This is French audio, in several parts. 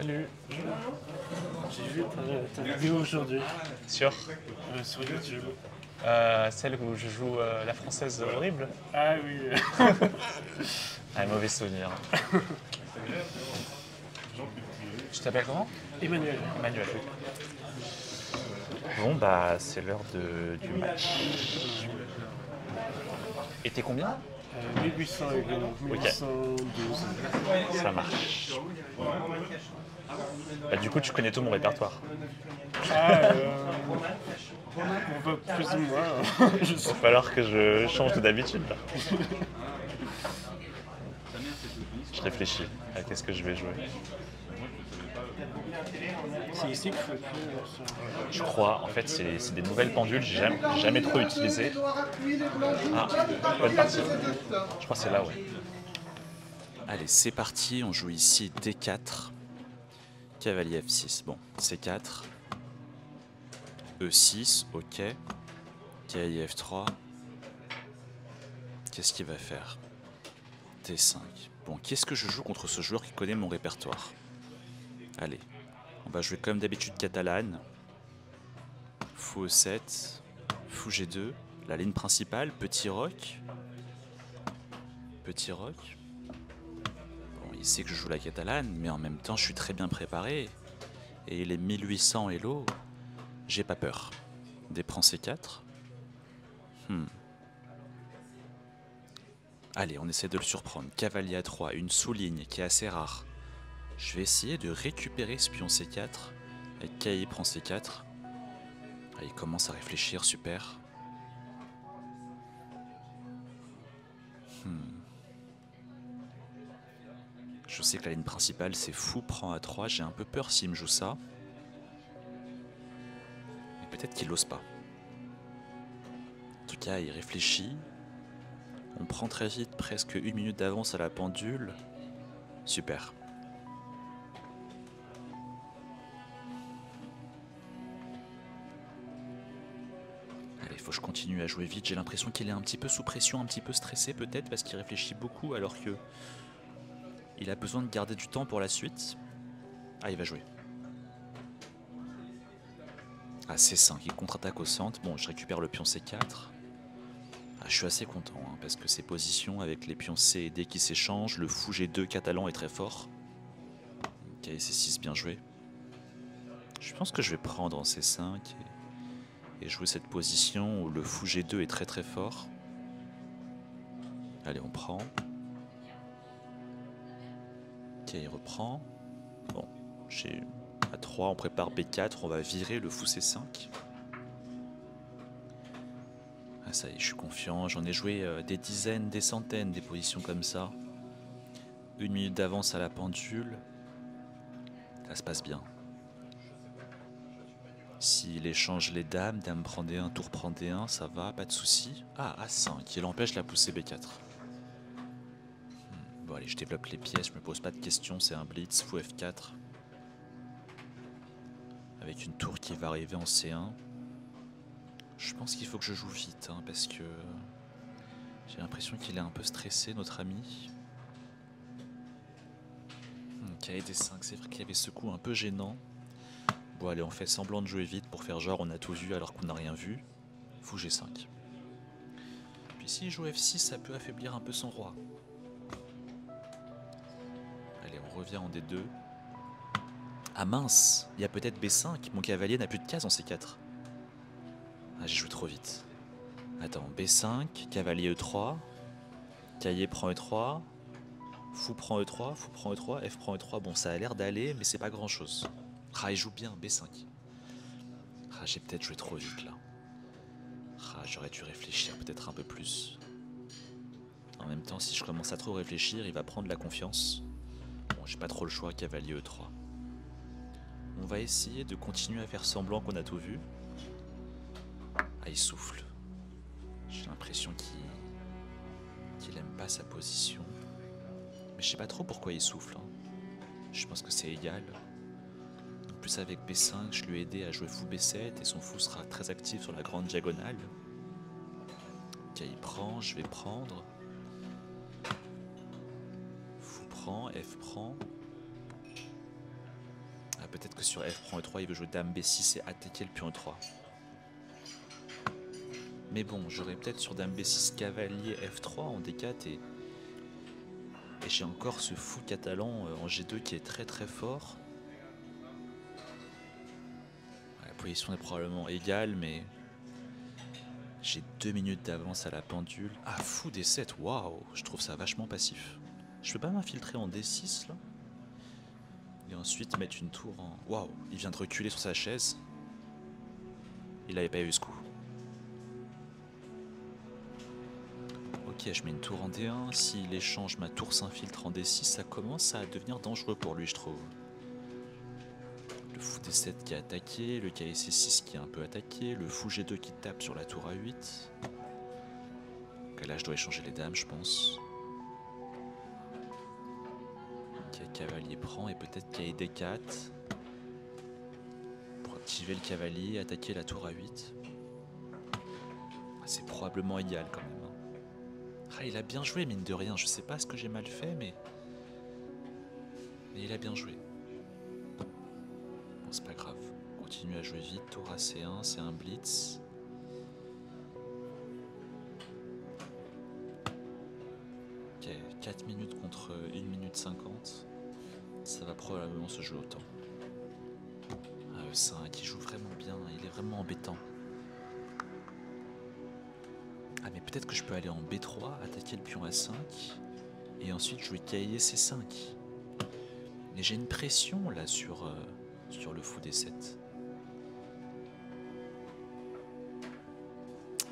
Salut, j'ai vu ta vidéo aujourd'hui Sur sur YouTube. celle où je joue la française horrible. Ah oui, Un mauvais souvenir. Tu t'appelles comment? Emmanuel. Emmanuel. Bon bah c'est l'heure du match. Et t'es combien? 1800 euros, 1812. Ça marche. Bah, du coup tu connais tout mon répertoire. Ah, on va plus ou moins. Je sais. Il va falloir que je change d'habitude là. Je réfléchis à qu'est-ce que je vais jouer. C'est ici qu'il faut écrire sur. Je crois, en fait, c'est des nouvelles pendules, j'ai jamais trop utilisé. Ah, bonne partie. Je crois que c'est là, ouais. Allez, c'est parti, on joue ici D4, cavalier F6, bon, C4, E6, ok, cavalier F3, qu'est-ce qu'il va faire? D5, bon, qu'est-ce que je joue contre ce joueur qui connaît mon répertoire? Allez, on va jouer comme d'habitude catalane, fou E7, fou G2, la ligne principale, petit roc, petit roc. Bon, il sait que je joue la catalane, mais en même temps, je suis très bien préparé. Et il est 1800 Hello, j'ai pas peur. Des prend C4. Allez, on essaie de le surprendre. Cavalier A3, une sous-ligne qui est assez rare. Je vais essayer de récupérer ce pion C4. Avec Caillé prend C4. Ah, il commence à réfléchir, super. Je sais que la ligne principale c'est fou prend A3, j'ai un peu peur s'il me joue ça. Mais peut-être qu'il n'ose pas. En tout cas, il réfléchit. On prend très vite, presque 1 minute d'avance à la pendule. Super. Allez, il faut que je continue à jouer vite. J'ai l'impression qu'il est un petit peu sous pression, un petit peu stressé peut-être parce qu'il réfléchit beaucoup alors que il a besoin de garder du temps pour la suite. Ah, il va jouer. Ah, C5, il contre-attaque au centre. Bon, je récupère le pion C4. Ah, je suis assez content, hein, parce que ces positions avec les pions C et D qui s'échangent, le fou G2 catalan est très fort. Ok, C6, bien joué. Je pense que je vais prendre en C5 et jouer cette position où le fou G2 est très très fort. Allez, on prend. Ok, il reprend. Bon, j'ai A3, on prépare B4, on va virer le fou C5. Ah, ça y est, je suis confiant, j'en ai joué des dizaines, des centaines, des positions comme ça. 1 minute d'avance à la pendule. Ça se passe bien. S'il échange les dames, dame prend D1, tour prend D1, ça va, pas de souci. Ah, A5, il empêche la poussée B4. Bon allez, je développe les pièces, je me pose pas de questions, c'est un blitz, fou F4. Avec une tour qui va arriver en C1. Je pense qu'il faut que je joue vite, hein, parce que j'ai l'impression qu'il est un peu stressé, notre ami. Cahier des 5, c'est vrai qu'il y avait ce coup un peu gênant. Bon allez, on fait semblant de jouer vite pour faire genre on a tout vu alors qu'on n'a rien vu. Fou G5. Puis s'il joue F6, ça peut affaiblir un peu son roi. Allez, on revient en D2. Ah mince, il y a peut-être B5, mon cavalier n'a plus de case en C4. Ah, j'ai joué trop vite. Attends, B5, cavalier E3, cahier prend E3, fou prend E3, fou prend E3, F prend E3. Bon, ça a l'air d'aller, mais c'est pas grand chose. Ah, il joue bien, B5. Ah, j'ai peut-être joué trop vite là. Ah, j'aurais dû réfléchir peut-être un peu plus. En même temps, si je commence à trop réfléchir, il va prendre la confiance. Bon, j'ai pas trop le choix, cavalier E3. On va essayer de continuer à faire semblant qu'on a tout vu. Ah, il souffle. J'ai l'impression qu'il aime pas sa position. Mais je sais pas trop pourquoi il souffle. Hein. Je pense que c'est égal. En plus avec B5, je lui ai aidé à jouer fou B7 et son fou sera très actif sur la grande diagonale. Ok, il prend, je vais prendre. Fou prend, F prend. peut-être que sur F prend E3, il veut jouer Dame B6 et attaquer le pion E3. Mais bon, j'aurais peut-être sur Dame B6 cavalier F3 en D4 et j'ai encore ce fou catalan en G2 qui est très très fort. La position est probablement égale, mais j'ai 2 minutes d'avance à la pendule. Ah, fou D7, waouh, je trouve ça vachement passif. Je peux pas m'infiltrer en D6 là? Et ensuite mettre une tour en... Waouh, il vient de reculer sur sa chaise. Il avait pas vu ce coup. Ok, je mets une tour en D1. S'il échange, ma tour s'infiltre en D6. Ça commence à devenir dangereux pour lui, je trouve. Le fou D7 qui a attaqué, le KC 6 qui a un peu attaqué, le fou G2 qui tape sur la tour A8. Ok, là je dois échanger les dames, je pense. Cavalier prend et peut-être qu'il y a D4 pour activer le cavalier et attaquer la tour A8. C'est probablement égal quand même. Ah, il a bien joué mine de rien, je sais pas ce que j'ai mal fait mais il a bien joué. Bon, c'est pas grave, on continue à jouer vite, tour à C1, c'est un blitz. Ok, 4 minutes contre 1 minute 50. Ça va probablement se jouer autant. Ah, E5, il joue vraiment bien, il est vraiment embêtant. Ah, mais peut-être que je peux aller en B3, attaquer le pion A5, et ensuite jouer cavalier C5. Mais j'ai une pression là sur le fou D7.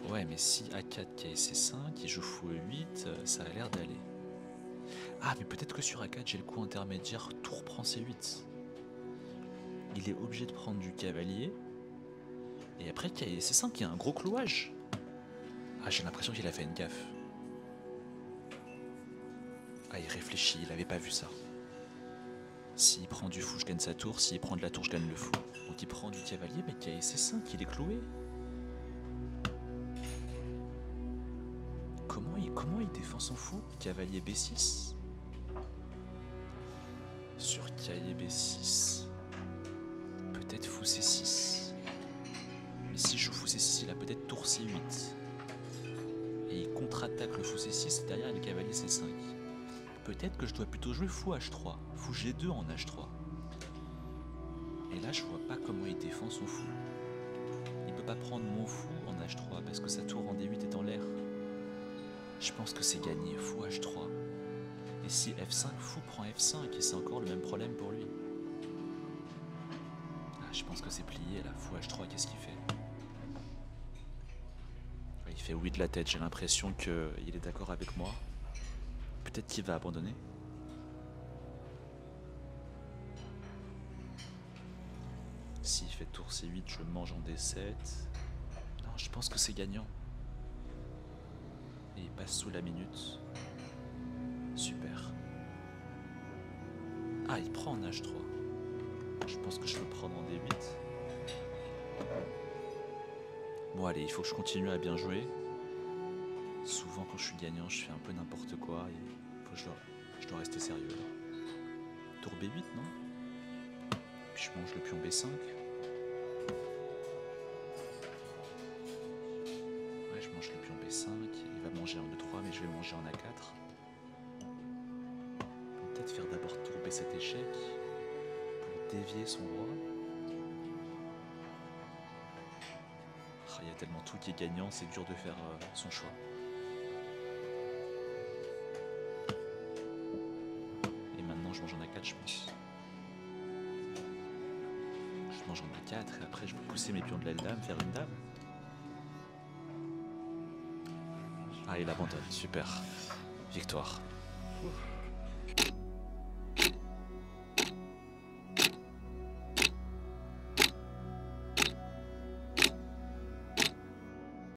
Ouais, mais si A4, cavalier C5, il joue fou E8, ça a l'air d'aller. Ah, mais peut-être que sur A4, j'ai le coup intermédiaire, tour prend C8. Il est obligé de prendre du cavalier. Et après, cavalier C5, il y a un gros clouage. Ah, j'ai l'impression qu'il a fait une gaffe. Ah, il réfléchit, il avait pas vu ça. S'il prend du fou, je gagne sa tour. S'il prend de la tour, je gagne le fou. Donc il prend du cavalier, mais cavalier C5, il est cloué. Comment il défend son fou? Cavalier B6. Sur cavalier B6. Peut-être fou C6. Mais si je joue fou C6, il a peut-être tour C8. Et il contre-attaque le fou C6 et derrière il a le cavalier C5. Peut-être que je dois plutôt jouer fou H3. Fou G2 en H3. Et là je vois pas comment il défend son fou. Il peut pas prendre mon fou en H3 parce que sa tour en D8 est en l'air. Je pense que c'est gagné, fou H3. Et si F5, fou prend F5 et c'est encore le même problème pour lui. Ah, je pense que c'est plié là, fou H3, qu'est-ce qu'il fait? Il fait oui de la tête, j'ai l'impression qu'il est d'accord avec moi. Peut-être qu'il va abandonner. S'il fait tour C8, je mange en D7. Non, je pense que c'est gagnant. Et il passe sous la minute. Super. Ah, il prend en H3. Je pense que je peux prendre en D8. Bon allez, il faut que je continue à bien jouer. Souvent quand je suis gagnant, je fais un peu n'importe quoi et faut que je dois rester sérieux là. Tour B8, non? Puis je mange le pion B5. Ouais, je mange le pion B5. Il va manger en E3, mais je vais manger en A4. Peut-être faire d'abord tour B7 échec pour dévier son roi. Il y a tellement tout qui est gagnant, c'est dur de faire son choix. Et maintenant je mange en A4, je pense. Je mange en A4 et après je vais pousser mes pions de l'aile dame, faire une dame. Ah, il abandonne, super. Victoire. Ouf.